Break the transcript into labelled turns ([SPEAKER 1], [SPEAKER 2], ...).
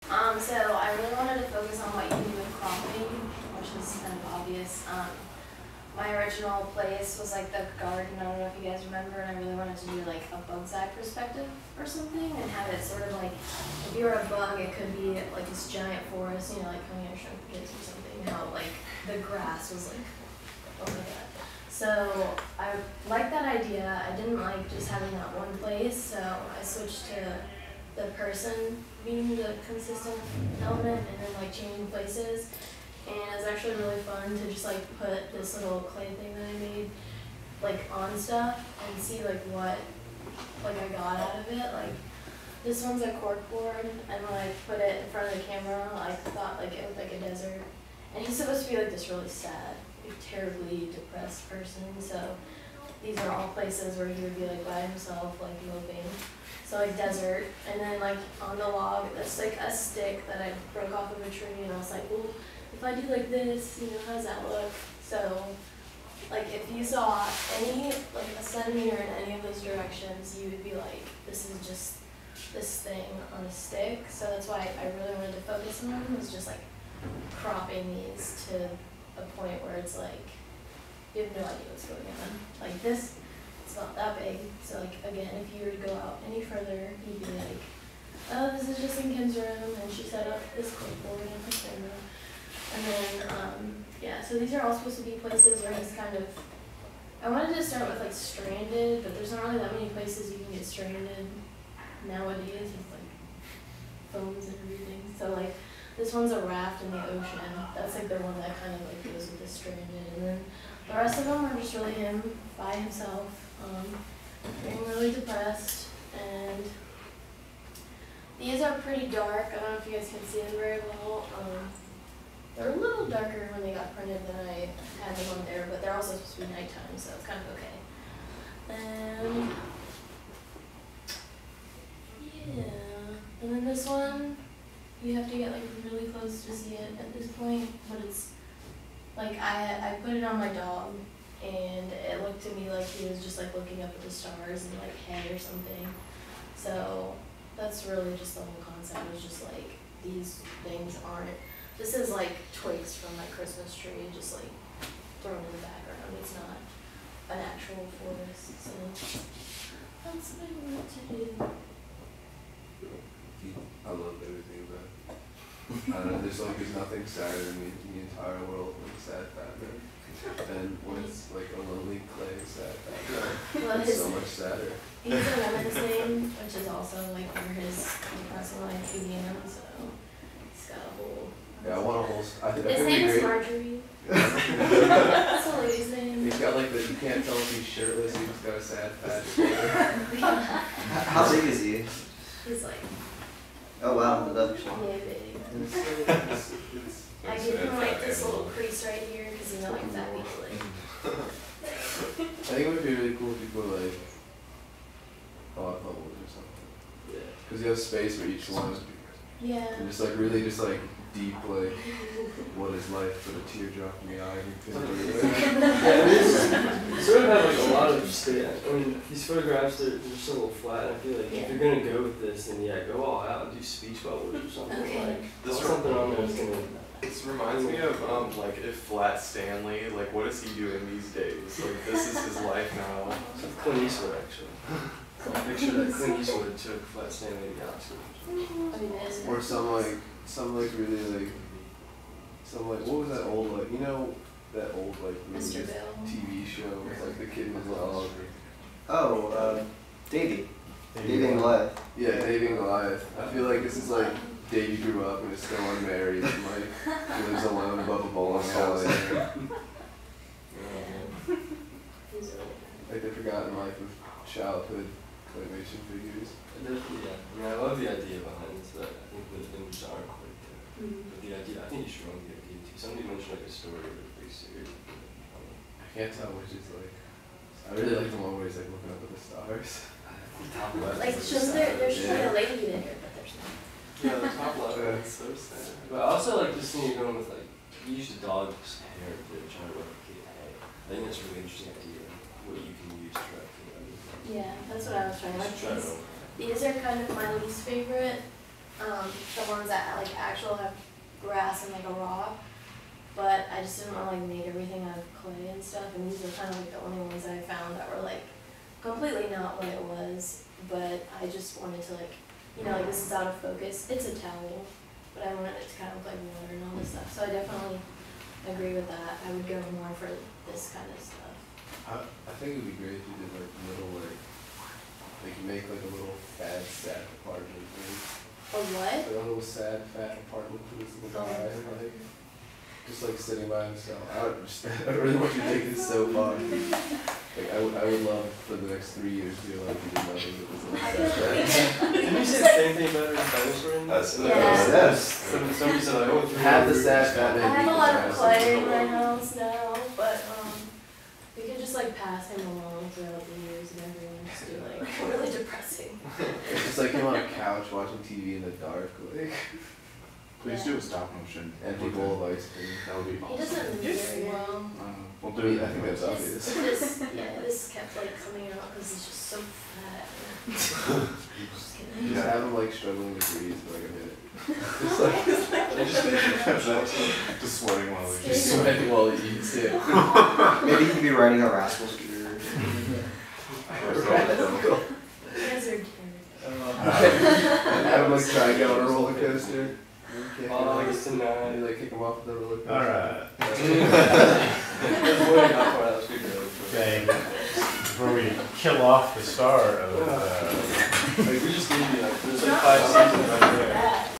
[SPEAKER 1] So I really wanted to focus on what you can do with cropping, which is kind of obvious. My original place was like the garden, I don't know if you guys remember, and I really wanted to do like a bug's eye perspective or something and have it sort of like, if you were a bug, it could be like this giant forest, you know, like Honey I Shrunk the Kids or something, how like the grass was like, oh my god. So I liked that idea. I didn't like just having that one place, so I switched to the person being the consistent element and then like changing places. And it was actually really fun to just like put this little clay thing that I made like on stuff and see like what like I got out of it. Like this one's a cork board, and when I put it in front of the camera, I thought like it looked like a desert. And he's supposed to be like this really sad, like, terribly depressed person. So these are all places where he would be like by himself, like moping. So like desert, and then like on the log, that's like a stick that I broke off of a tree, and I was like, well, if I do like this, you know, how does that look? So like if you saw any, like a centimeter in any of those directions, you would be like, this is just this thing on a stick. So that's why I really wanted to focus on was just like cropping these to a point where it's like, you have no idea what's going on. Like this, it's not that big. So like again, if you were to go out any further, you'd be like, oh, this is just in Kim's room, and she set up this clipboard and her camera. And then, yeah, so these are all supposed to be places where he's kind of, I wanted to start with like stranded, but there's not really that many places you can get stranded nowadays with like phones and everything. So like this one's a raft in the ocean. That's like the one that kind of like goes with the stranded. And then the rest of them are just really him by himself, being really depressed. And these are pretty dark. I don't know if you guys can see them very well. They're a little darker when they got printed than I had them on there, but they're also supposed to be nighttime, so it's kind of okay. And yeah, and then this one, you have to get like really close to see it at this point, but it's like I put it on my dog, and it looked to me like he was just like looking up at the stars and like head or something. So that's really just the whole concept, was just like these things aren't. This is like twigs from my Christmas tree, just like thrown in the background. It's not an actual forest, so that's what I want to do.
[SPEAKER 2] I love everything about it. I don't know, there's nothing sadder than me in the entire world than sad Batman. And when it's like a lonely clay sad Batman,
[SPEAKER 1] Well,
[SPEAKER 2] it's so much sadder.
[SPEAKER 1] He's a woman's name, which is also like where his depressing life began, so he's got a whole.
[SPEAKER 2] Yeah, I want a whole.
[SPEAKER 1] His name is Marjorie. That's a lady's name.
[SPEAKER 2] He's got like the, you can't tell if he's shirtless, he's got a sad patch.
[SPEAKER 3] How big is he?
[SPEAKER 1] He's like.
[SPEAKER 3] Oh wow, that's
[SPEAKER 1] Yeah, big.
[SPEAKER 2] It's
[SPEAKER 1] I give him like this little crease right here because you know like fat people like.
[SPEAKER 2] I think it would be really cool if you put like thought bubbles or something. Yeah. Because you have space for each one.
[SPEAKER 1] Yeah.
[SPEAKER 2] And just like really just like deep like what is life, put a teardrop in the eye and
[SPEAKER 4] yeah, you sort of have like a lot of state. I mean, these photographs they're just a little flat. I feel like if you're gonna go with this, then yeah, go all out and do speech bubbles or something.
[SPEAKER 1] Okay.
[SPEAKER 4] Like there's something on there that's gonna.
[SPEAKER 5] This reminds me of like if Flat Stanley, like what is he doing these days? Like this is his life now.
[SPEAKER 4] So Clint Eastwood actually. Picture that Clint Eastwood took Flat Stanley the Oscar.
[SPEAKER 2] or some like really like some like what was that old like you know that old like movie, TV show with like the kid was all
[SPEAKER 3] Davey. Davey and Goliath.
[SPEAKER 2] Yeah, Davey and Goliath. I feel like this is like Davey grew up and is still unmarried and like he lives alone above a bowling alley. Like the forgotten life of childhood claymation figures.
[SPEAKER 4] Yeah, I mean I love the idea behind this, but I think the images aren't quite there. But the idea, I think you should run the idea too. Somebody mentioned like a story or a big series.
[SPEAKER 2] I can't tell which is like. I really like the one where he's like looking up at the stars.
[SPEAKER 4] Top left.
[SPEAKER 1] Like, there should be a lady in here, but there's not.
[SPEAKER 4] Yeah, the top left. That's so sad. But I also like this thing you're going with, like, you used a dog's hair to try to replicate hay. I think that's a really interesting idea, what you can use to replicate.
[SPEAKER 1] Yeah, that's what I was trying to like. These are kind of my least favorite the ones that like actual have grass and like a rock. But I just didn't want to like make everything out of clay and stuff, and these are kind of like the only ones that I found that were like completely not what it was. But I just wanted to like, like this is out of focus. It's a towel, but I wanted it to kind of look like water and all this stuff. So I definitely agree with that. I would go more for this kind of stuff.
[SPEAKER 2] I think it'd be great if you did like little like you make like a little sad apartment thing.
[SPEAKER 1] A what?
[SPEAKER 2] Like a little sad fat apartment for this little guy, like just like sitting by himself. I really want you to take this so far. Like I would love for the next 3 years of your life to do nothing but this little sad fat.
[SPEAKER 4] Didn't you say the same thing about our dinosaur in this?
[SPEAKER 1] Yeah.
[SPEAKER 4] Somebody said like, oh,
[SPEAKER 2] Have the sad fat
[SPEAKER 1] I
[SPEAKER 2] man
[SPEAKER 1] have
[SPEAKER 2] beat
[SPEAKER 1] a
[SPEAKER 2] the
[SPEAKER 1] lot of
[SPEAKER 2] dinosaurs.
[SPEAKER 1] clay in my house now, but we could just like pass him along throughout the years and everyone just do like really depressing.
[SPEAKER 2] It's just like him on a couch watching TV in the dark, like
[SPEAKER 6] Please do a stop motion.
[SPEAKER 2] empty bowl of ice cream.
[SPEAKER 6] That would be
[SPEAKER 1] He
[SPEAKER 6] awesome.
[SPEAKER 1] doesn't move very well.
[SPEAKER 6] We'll
[SPEAKER 2] I
[SPEAKER 6] do
[SPEAKER 2] mean,
[SPEAKER 6] it.
[SPEAKER 2] I think that's obvious.
[SPEAKER 1] This kept like coming out because he's just so fat. Just kidding.
[SPEAKER 2] Just
[SPEAKER 6] Yeah.
[SPEAKER 2] have him like struggling to breathe for like a minute.
[SPEAKER 6] Just sweating while we
[SPEAKER 2] Just sweating while he eats it.
[SPEAKER 3] Maybe he could be riding a rascal scooter.
[SPEAKER 1] You guys are terrible.
[SPEAKER 2] Have him like try and get on a roller coaster.
[SPEAKER 4] August and
[SPEAKER 2] And like kick him off the roller coaster.
[SPEAKER 7] Alright, okay, before we kill off the star of
[SPEAKER 4] Like we just need to like, there's like
[SPEAKER 1] Not
[SPEAKER 4] 5
[SPEAKER 1] fun
[SPEAKER 4] seasons right there.
[SPEAKER 1] that.